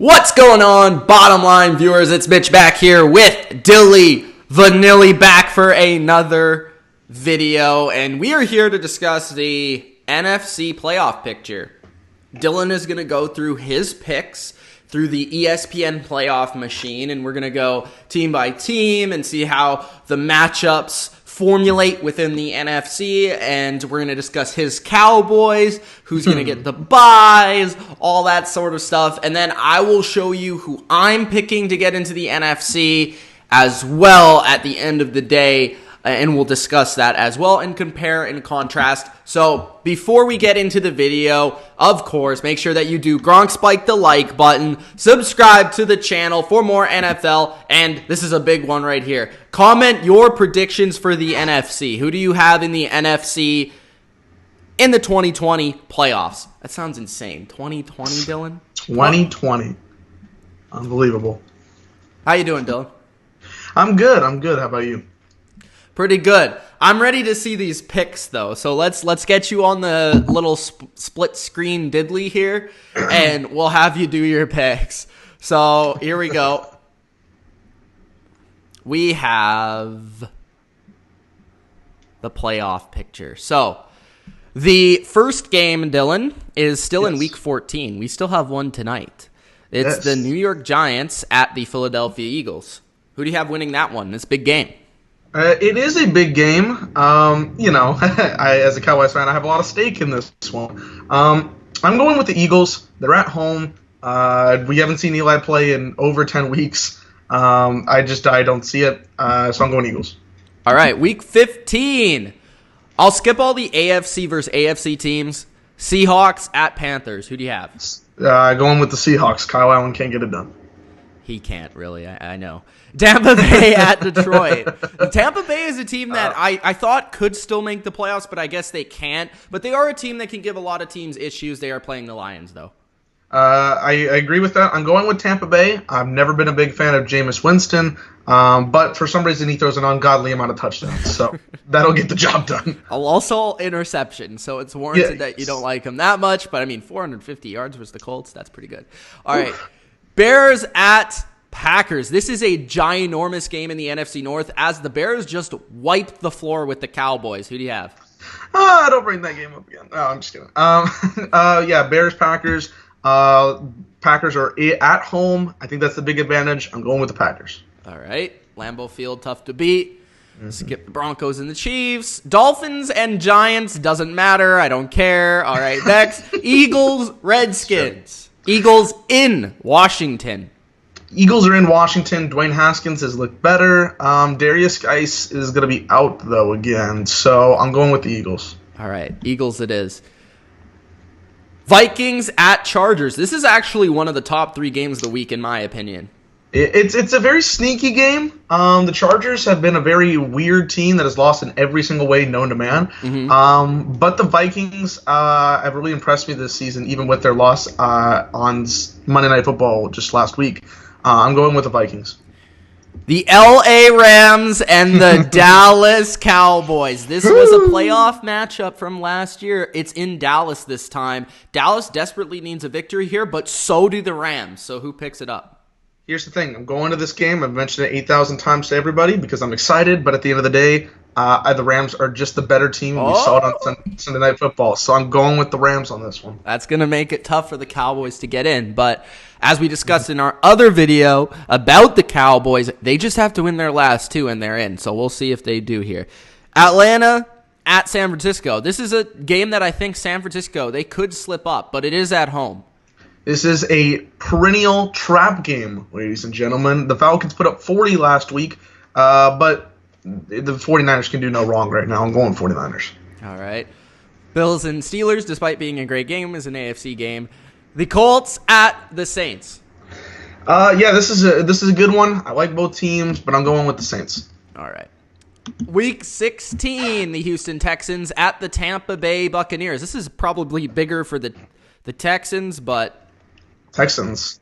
What's going on, bottom line viewers? It's Mitch back here with Dilly Vanilli back for another video, and we are here to discuss the NFC Playoff Picture. Dylan is going to go through his picks through the ESPN playoff machine, and we're going to go team by team and see how the matchups formulate within the NFC, and we're going to discuss his Cowboys, who's going to get the buys, all that sort of stuff, and then I will show you who I'm picking to get into the NFC as well at the end of the day, and we'll discuss that as well and compare and contrast. So before we get into the video, of course, make sure that you do Gronk spike the like button, subscribe to the channel for more NFL, and this is a big one right here. Comment your predictions for the NFC. Who do you have in the NFC in the 2020 playoffs? That sounds insane. 2020, Dylan? 2020. Unbelievable. How you doing, Dylan? I'm good. How about you? Pretty good. I'm ready to see these picks, though. So let's get you on the little split screen diddly here, and we'll have you do your picks. So here we go. We have the playoff picture. So the first game, Dylan, is still in Week 14. We still have one tonight. It's the New York Giants at the Philadelphia Eagles. Who do you have winning that one? This big game. It is a big game. As a Cowboys fan, I have a lot of stake in this one. I'm going with the Eagles. They're at home. We haven't seen Eli play in over 10 weeks. I don't see it. So I'm going Eagles. All right, Week 15. I'll skip all the AFC versus AFC teams. Seahawks at Panthers. Who do you have? Going with the Seahawks. Kyle Allen can't get it done. He can't, really. I know. Tampa Bay at Detroit. Tampa Bay is a team that I thought could still make the playoffs, but I guess they can't. But they are a team that can give a lot of teams issues. They are playing the Lions, though. I agree with that. I'm going with Tampa Bay. I've never been a big fan of Jameis Winston, but for some reason he throws an ungodly amount of touchdowns, so that'll get the job done. Also interception, so it's warranted that you don't like him that much. But, 450 yards versus the Colts, that's pretty good. All right, Bears at Packers. This is a ginormous game in the NFC North as the Bears just wiped the floor with the Cowboys. Who do you have? Don't bring that game up again. No, I'm just kidding. Bears, Packers. Packers are at home. I think that's the big advantage. I'm going with the Packers. All right. Lambeau Field, tough to beat. Skip the Broncos and the Chiefs. Dolphins and Giants, doesn't matter. I don't care. All right, next. Eagles, Redskins. Eagles in Washington. Eagles are in Washington. Dwayne Haskins has looked better. Darius Geis is going to be out, though, again. So I'm going with the Eagles. All right, Eagles it is. Vikings at Chargers. This is actually one of the top 3 games of the week, in my opinion. It's a very sneaky game. The Chargers have been a very weird team that has lost in every single way known to man. But the Vikings have really impressed me this season, even with their loss on Monday Night Football just last week. I'm going with the Vikings. The LA Rams and the Dallas Cowboys. This was a playoff matchup from last year. It's in Dallas this time. Dallas desperately needs a victory here, but so do the Rams. So who picks it up? Here's the thing. I'm going to this game. I've mentioned it 8,000 times to everybody because I'm excited, but at the end of the day, the Rams are just the better team. We saw it on Sunday Night Football, so I'm going with the Rams on this one. That's going to make it tough for the Cowboys to get in, but as we discussed in our other video about the Cowboys, they just have to win their last 2 and they're in, so we'll see if they do here. Atlanta at San Francisco. This is a game that I think San Francisco, they could slip up, but it is at home. This is a perennial trap game, ladies and gentlemen. The Falcons put up 40 last week, but the 49ers can do no wrong right now. I'm going 49ers. All right. Bills and Steelers, despite being a great game, is an AFC game. The Colts at the Saints. This is a good one. I like both teams, but I'm going with the Saints. All right. Week 16, the Houston Texans at the Tampa Bay Buccaneers. This is probably bigger for the Texans, but... Texans.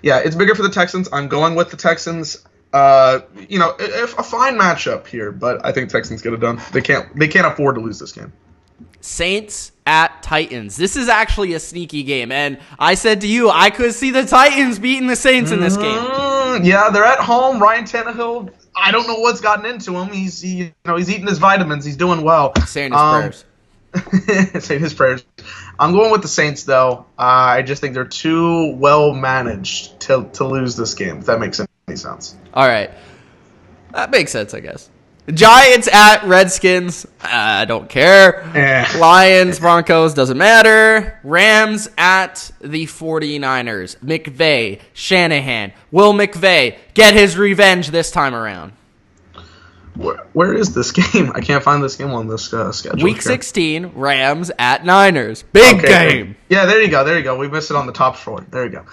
Yeah, it's bigger for the Texans. I'm going with the Texans. A fine matchup here, but I think Texans get it done. They can't afford to lose this game. Saints at Titans. This is actually a sneaky game, and I said to you, I could see the Titans beating the Saints in this game. Yeah, they're at home. Ryan Tannehill, I don't know what's gotten into him. He's eating his vitamins. He's doing well. Saying his prayers. Saying his prayers. I'm going with the Saints, though. I just think they're too well managed to lose this game, if that makes any sense. All right. That makes sense, I guess. Giants at Redskins. I don't care. Lions, Broncos, doesn't matter. Rams at the 49ers. McVay, Shanahan. Will McVay get his revenge this time around? Where is this game? I can't find this game on this schedule. Week 16, Rams at Niners. Big game. Yeah, there you go. We missed it on the top 4. There you go.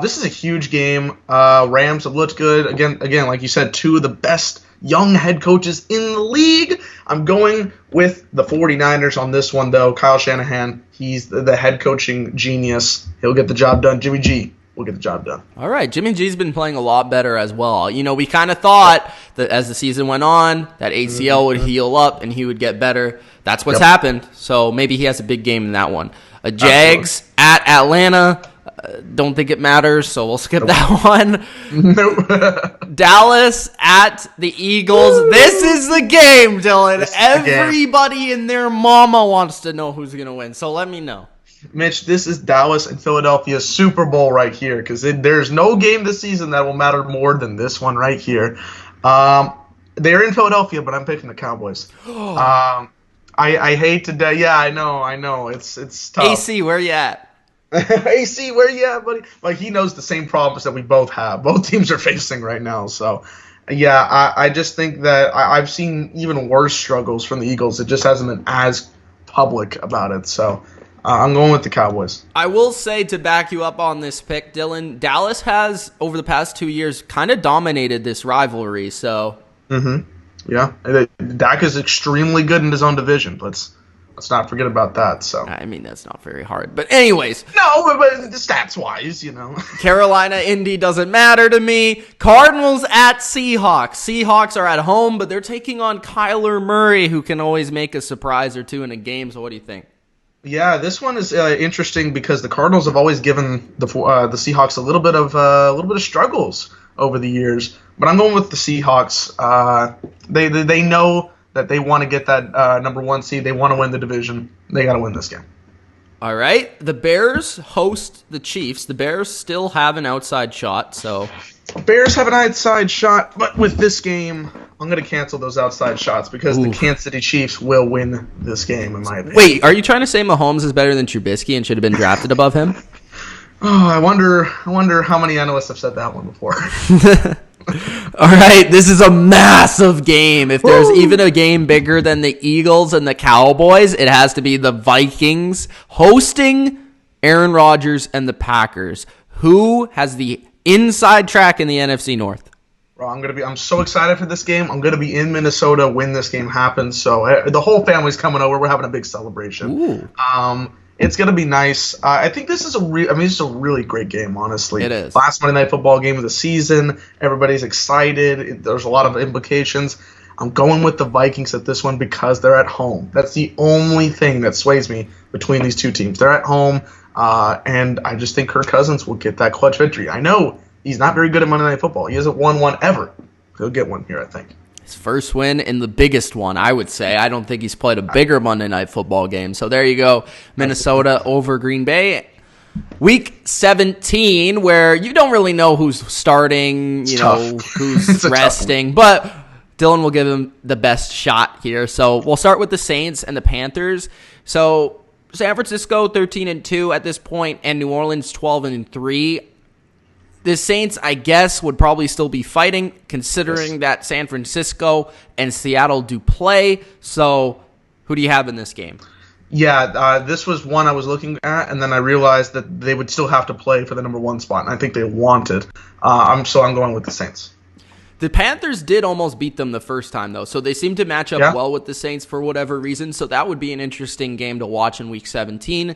This is a huge game. Rams have looked good. Again, like you said, 2 of the best young head coaches in the league. I'm going with the 49ers on this one, though. Kyle Shanahan, he's the head coaching genius. He'll get the job done. Jimmy G will get the job done. All right. Jimmy G's been playing a lot better as well. You know, we kind of thought that as the season went on, that ACL would heal up and he would get better. That's what's happened. So maybe he has a big game in that one. Jags at Atlanta. Don't think it matters, so we'll skip that one. Nope. Dallas at the Eagles. Woo! This is the game, Dylan. Everybody and their mama wants to know who's going to win, so let me know. Mitch, this is Dallas and Philadelphia's Super Bowl right here, because there's no game this season that will matter more than this one right here. They're in Philadelphia, but I'm picking the Cowboys. I hate to yeah, I know. It's tough. AC, where you at? AC, where you at, buddy? Like, he knows the same problems that we both have. Both teams are facing right now. So, yeah, I just think that I've seen even worse struggles from the Eagles. It just hasn't been as public about it. So, I'm going with the Cowboys. I will say, to back you up on this pick, Dylan, Dallas has, over the past 2 years, kind of dominated this rivalry. So, yeah, Dak is extremely good in his own division. Let's not forget about that. So I mean, that's not very hard. But anyways. No, but stats-wise, you know. Carolina, Indy doesn't matter to me. Cardinals at Seahawks. Seahawks are at home, but they're taking on Kyler Murray, who can always make a surprise or two in a game. So what do you think? Yeah, this one is interesting because the Cardinals have always given the Seahawks a little bit of struggles over the years. But I'm going with the Seahawks. They know that they want to get that number 1 seed. They want to win the division. They got to win this game. All right. The Bears host the Chiefs. The Bears still have an outside shot. So Bears have an outside shot, but with this game, I'm going to cancel those outside shots because the Kansas City Chiefs will win this game, in my opinion. Wait, are you trying to say Mahomes is better than Trubisky and should have been drafted above him? Oh, I wonder how many analysts have said that one before. All right, this is a massive game. If there's even a game bigger than the Eagles and the Cowboys, it has to be the Vikings hosting Aaron Rodgers and the Packers. Who has the inside track in the NFC North? Well, I'm so excited for this game. I'm going to be in Minnesota when this game happens. So the whole family's coming over. We're having a big celebration. Ooh. It's going to be nice. I think this is it's a really great game, honestly. It is. Last Monday Night Football game of the season. Everybody's excited. There's a lot of implications. I'm going with the Vikings at this one because they're at home. That's the only thing that sways me between these two teams. They're at home, and I just think Kirk Cousins will get that clutch victory. I know he's not very good at Monday Night Football. He hasn't won one ever. He'll get one here, I think. His first win and the biggest one, I would say. I don't think he's played a bigger Monday Night Football game. So there you go. Minnesota over Green Bay. Week 17, where you don't really know who's starting, who's resting. But Dylan will give him the best shot here. So we'll start with the Saints and the Panthers. So San Francisco 13-2 at this point, and New Orleans 12-3. The Saints, I guess, would probably still be fighting, considering that San Francisco and Seattle do play. So, who do you have in this game? Yeah, this was one I was looking at, and then I realized that they would still have to play for the number 1 spot, and I think they wanted. I'm going with the Saints. The Panthers did almost beat them the first time, though, so they seem to match up well with the Saints for whatever reason. So that would be an interesting game to watch in Week 17.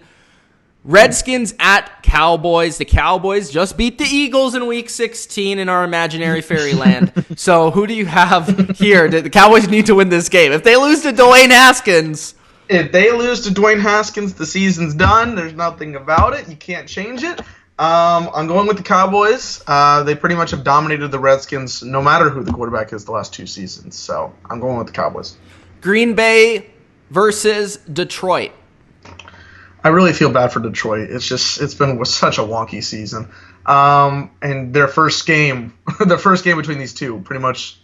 Redskins at Cowboys. The Cowboys just beat the Eagles in Week 16 in our imaginary fairyland. So who do you have here? The Cowboys need to win this game. If they lose to Dwayne Haskins, If they lose to Dwayne Haskins, the season's done. There's nothing about it. You can't change it. I'm going with the Cowboys. They pretty much have dominated the Redskins no matter who the quarterback is the last 2 seasons. So I'm going with the Cowboys. Green Bay versus Detroit. I really feel bad for Detroit. It's been such a wonky season. And their first game, the first game between these two, pretty much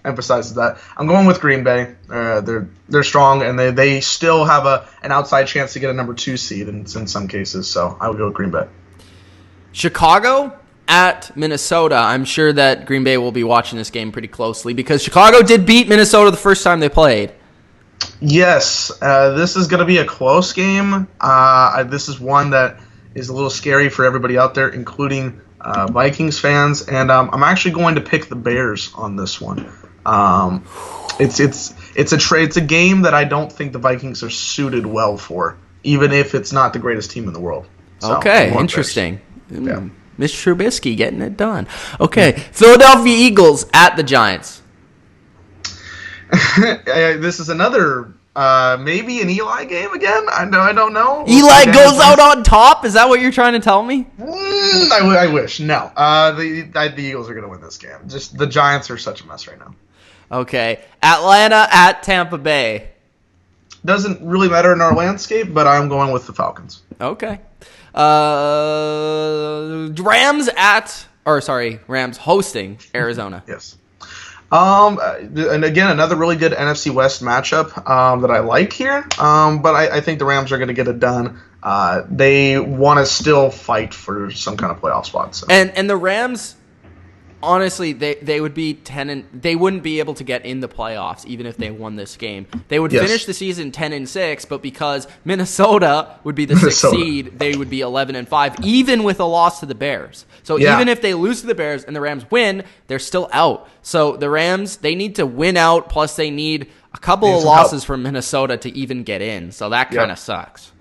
emphasizes that. I'm going with Green Bay. They're strong, and they still have an outside chance to get a number 2 seed in some cases. So I would go with Green Bay. Chicago at Minnesota. I'm sure that Green Bay will be watching this game pretty closely because Chicago did beat Minnesota the first time they played. Yes, this is going to be a close game. This is one that is a little scary for everybody out there, including Vikings fans. And I'm actually going to pick the Bears on this one. It's a game that I don't think the Vikings are suited well for, even if it's not the greatest team in the world. So, okay, interesting. Yeah. Mitch Trubisky getting it done. Okay, Philadelphia Eagles at the Giants. This is another maybe an Eli game again. I don't know. Eli goes out on top. Is that what you're trying to tell me? I wish. No. The Eagles are going to win this game. Just the Giants are such a mess right now. Okay, Atlanta at Tampa Bay. Doesn't really matter in our landscape, but I'm going with the Falcons. Okay. Rams hosting Arizona. Yes. And again, another really good NFC West matchup that I like here. But I think the Rams are going to get it done. They want to still fight for some kind of playoff spot. So. And the Rams, honestly, they would be they wouldn't be able to get in the playoffs even if they won this game. They would finish the season 10-6, but because Minnesota would be the 6th seed, they would be 11-5, even with a loss to the Bears. So even if they lose to the Bears and the Rams win, they're still out. So the Rams, they need to win out, plus they need a couple of losses from Minnesota to even get in. So that kind of sucks.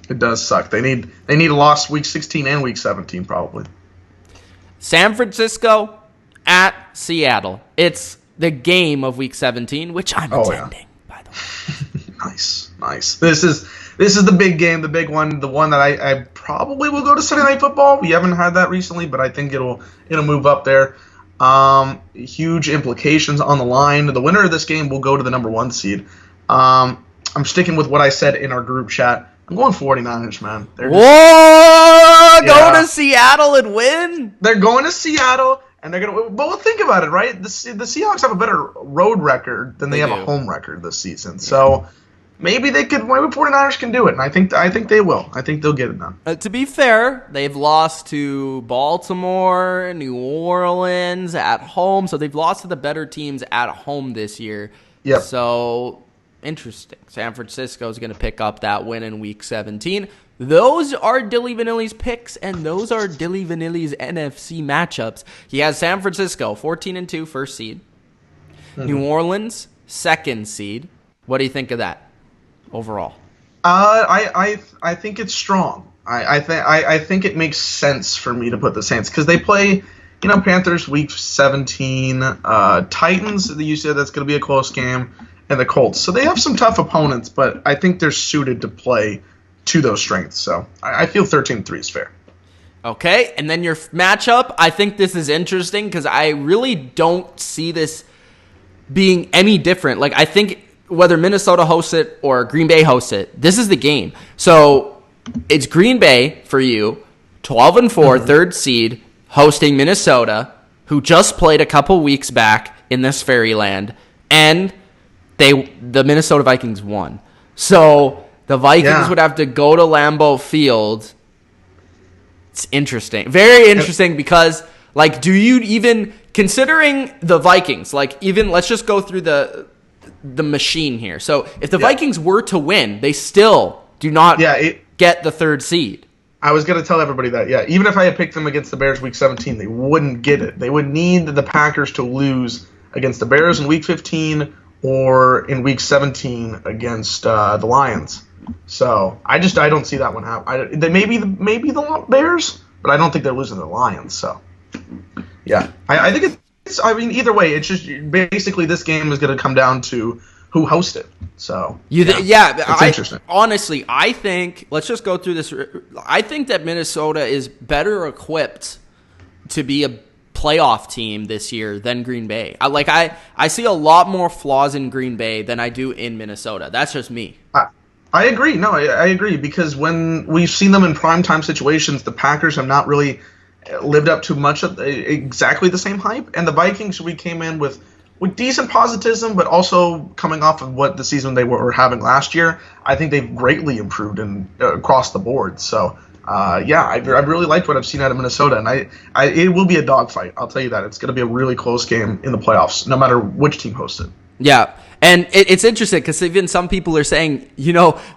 It does suck. They need a loss week 16 and week 17 probably. San Francisco at Seattle. It's the game of week 17, which I'm attending, by the way. Nice. This is the big game, the big one, the one that I probably will go to Sunday Night Football. We haven't had that recently, but I think it'll move up there. Huge implications on the line. The winner of this game will go to the number 1 seed. I'm sticking with what I said in our group chat. I'm going 49ers, man. Go to Seattle and win? They're going to Seattle. And they're gonna. But think about it, right? The Seahawks have a better road record than they have a home record this season. So maybe 49ers can do it, and I think they will. I think they'll get it done. To be fair, they've lost to Baltimore, New Orleans at home, so they've lost to the better teams at home this year. Yep. So interesting. San Francisco is going to pick up that win in Week 17. Those are Dilly Vanilli's picks, and those are Dilly Vanilli's NFC matchups. He has San Francisco, 14-2, first seed. Mm-hmm. New Orleans, 2nd seed. What do you think of that overall? I think it's strong. I think it makes sense for me to put the Saints because they play, Panthers week 17, Titans. You said that's going to be a close game, and the Colts. So they have some tough opponents, but I think they're suited to play to those strengths. So I feel 13-3 is fair. Okay, and then your matchup, I think this is interesting because I really don't see this being any different. Like, I think whether Minnesota hosts it or Green Bay hosts it, this is the game. So it's Green Bay for you, 12-4, 3rd seed, hosting Minnesota, who just played a couple weeks back in this fairyland, and the Minnesota Vikings won. So the Vikings would have to go to Lambeau Field. It's interesting. Very interesting because, do you even, considering the Vikings, let's just go through the machine here. So if the Vikings were to win, they still do not get the 3rd seed. I was going to tell everybody that, even if I had picked them against the Bears week 17, they wouldn't get it. They would need the Packers to lose against the Bears in week 15 or in week 17 against the Lions. So I don't see that one happen. Maybe the Bears, but I don't think they're losing to the Lions. So I think it's. I mean, either way, it's just basically this game is going to come down to who host it. So it's interesting. Honestly, I think let's just go through this. I think that Minnesota is better equipped to be a playoff team this year than Green Bay. I see a lot more flaws in Green Bay than I do in Minnesota. That's just me. I agree. No, I agree, because when we've seen them in primetime situations, the Packers have not really lived up to much of exactly the same hype. And the Vikings, we came in with decent positivism, but also coming off of what the season they were having last year, I think they've greatly improved across the board. So, I really liked what I've seen out of Minnesota, and it will be a dogfight. I'll tell you that. It's going to be a really close game in the playoffs, no matter which team hosts it. Yeah, and it's interesting because even some people are saying,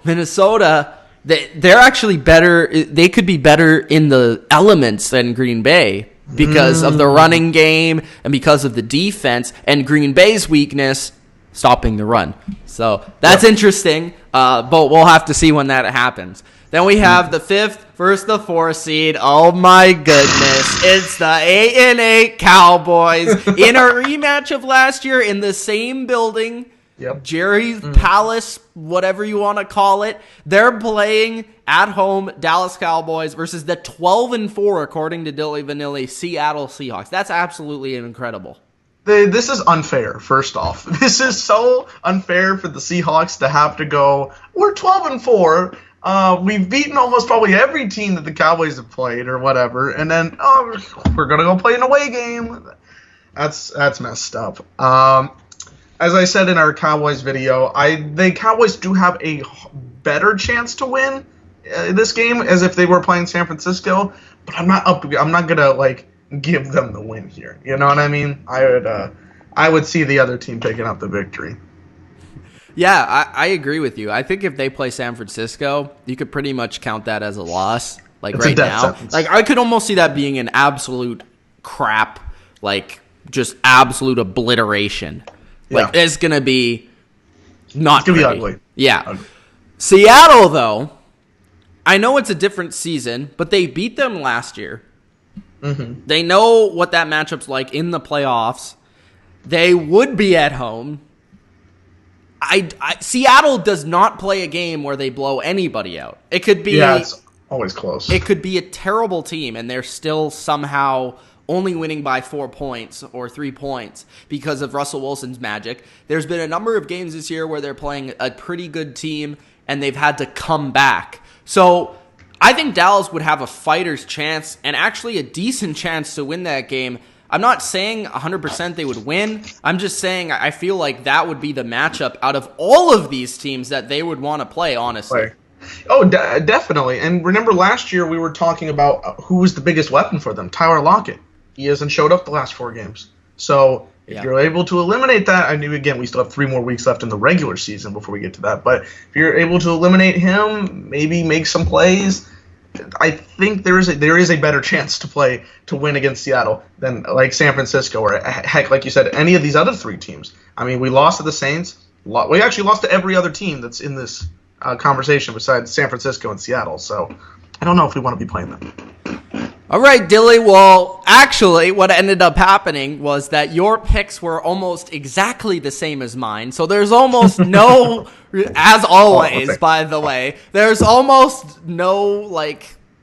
Minnesota, they're actually better. They could be better in the elements than Green Bay because of the running game and because of the defense, and Green Bay's weakness, stopping the run. So that's interesting, but we'll have to see when that happens. Then we have the 5th versus the 4th seed. Oh my goodness. It's the 8-8 Cowboys in a rematch of last year in the same building. Yep. Jerry's Palace, whatever you want to call it. They're playing at home Dallas Cowboys versus the 12-4, according to Dilly Vanilli, Seattle Seahawks. That's absolutely incredible. This is unfair, first off. This is so unfair for the Seahawks to have to go, we're 12-4. We've beaten almost probably every team that the Cowboys have played or whatever, and then we're gonna go play an away game. That's messed up. As I said in our Cowboys video, the Cowboys do have a better chance to win this game as if they were playing San Francisco, but I'm not gonna give them the win here. You know what I mean? I would see the other team picking up the victory. Yeah, I agree with you. I think if they play San Francisco, you could pretty much count that as a loss. It's right now. Sentence. I could almost see that being an absolute crap, just absolute obliteration. Yeah. It's going to be not It's going to be ugly. Yeah. Ugly. Seattle, though, I know it's a different season, but they beat them last year. Mm-hmm. They know what that matchup's like in the playoffs. They would be at home. Seattle does not play a game where they blow anybody out. It could be it's always close. It could be a terrible team, and they're still somehow only winning by 4 points or 3 points because of Russell Wilson's magic. There's been a number of games this year where they're playing a pretty good team, and they've had to come back. So I think Dallas would have a fighter's chance and actually a decent chance to win that game. I'm not saying 100% they would win. I'm just saying I feel like that would be the matchup out of all of these teams that they would want to play, honestly. Oh, definitely. And remember last year we were talking about who was the biggest weapon for them, Tyler Lockett. He hasn't showed up the last 4 games. So if you're able to eliminate that, I knew, again, we still have 3 more weeks left in the regular season before we get to that. But if you're able to eliminate him, maybe make some plays, I think there is a better chance to win against Seattle than San Francisco or heck, like you said, any of these other 3 teams. I mean, we lost to the Saints. We actually lost to every other team that's in this conversation besides San Francisco and Seattle. So I don't know if we want to be playing them. All right, Dilly. Well, actually, what ended up happening was that your picks were almost exactly the same as mine. So there's almost no, as always, by the way, there's almost no,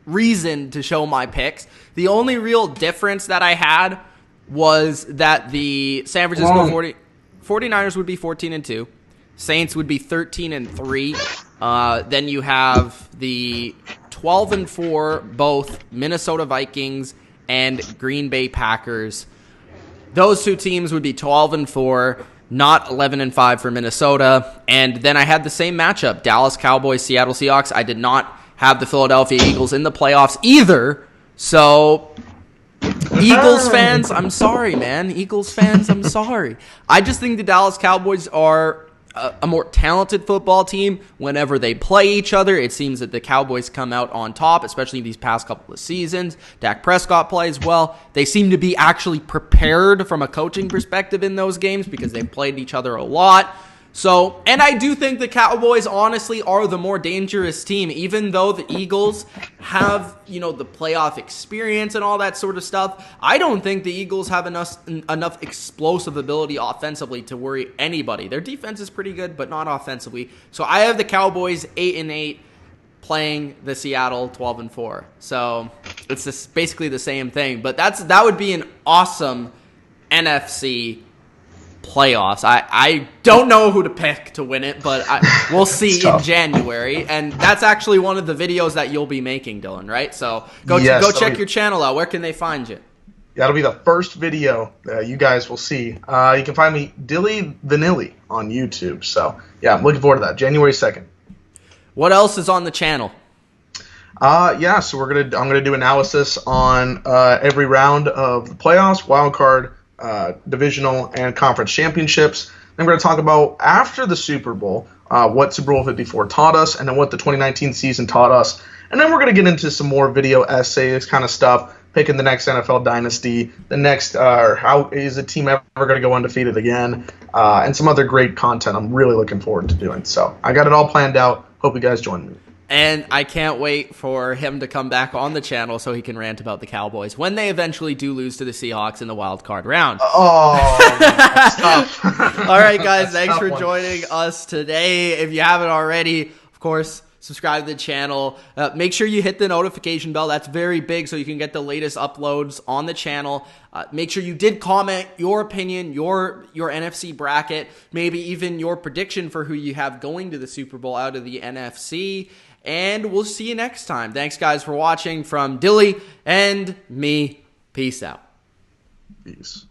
reason to show my picks. The only real difference that I had was that the San Francisco 49ers would be 14-2. Saints would be 13-3. Then you have the 12-4, both Minnesota Vikings and Green Bay Packers. Those 2 teams would be 12-4, not 11-5 for Minnesota. And then I had the same matchup, Dallas Cowboys, Seattle Seahawks. I did not have the Philadelphia Eagles in the playoffs either. So, Eagles fans, I'm sorry, man. Eagles fans, I'm sorry. I just think the Dallas Cowboys are a more talented football team. Whenever they play each other, it seems that the Cowboys come out on top, especially these past couple of seasons. Dak Prescott plays well. They seem to be actually prepared from a coaching perspective in those games because they've played each other a lot. So, and I do think the Cowboys honestly are the more dangerous team, even though the Eagles have, the playoff experience and all that sort of stuff. I don't think the Eagles have enough explosive ability offensively to worry anybody. Their defense is pretty good, but not offensively. So I have the Cowboys 8-8 playing the Seattle 12-4. So it's basically the same thing, but that would be an awesome NFC playoffs. I don't know who to pick to win it, but we'll see in January. And that's actually one of the videos that you'll be making, Dylan, right? So go check your channel out. Where can they find you? That'll be the first video that you guys will see. You can find me, Dilly Vanilli, on YouTube. So, yeah, I'm looking forward to that. January 2nd. What else is on the channel? So I'm gonna do analysis on every round of the playoffs, wild card, divisional, and conference championships. Then we're going to talk about after the Super Bowl, what Super Bowl 54 taught us, and then what the 2019 season taught us. And then we're going to get into some more video essays kind of stuff, picking the next NFL dynasty, the next how is a team ever going to go undefeated again, and some other great content I'm really looking forward to doing. So I got it all planned out. Hope you guys join me. And I can't wait for him to come back on the channel so he can rant about the Cowboys when they eventually do lose to the Seahawks in the wild card round. Oh, that's tough. All right, guys, thanks for joining us today. If you haven't already, of course, subscribe to the channel. Make sure you hit the notification bell. That's very big so you can get the latest uploads on the channel. Make sure you did comment your opinion, your NFC bracket, maybe even your prediction for who you have going to the Super Bowl out of the NFC. And we'll see you next time. Thanks, guys, for watching. From Dilly and me, peace out. Peace.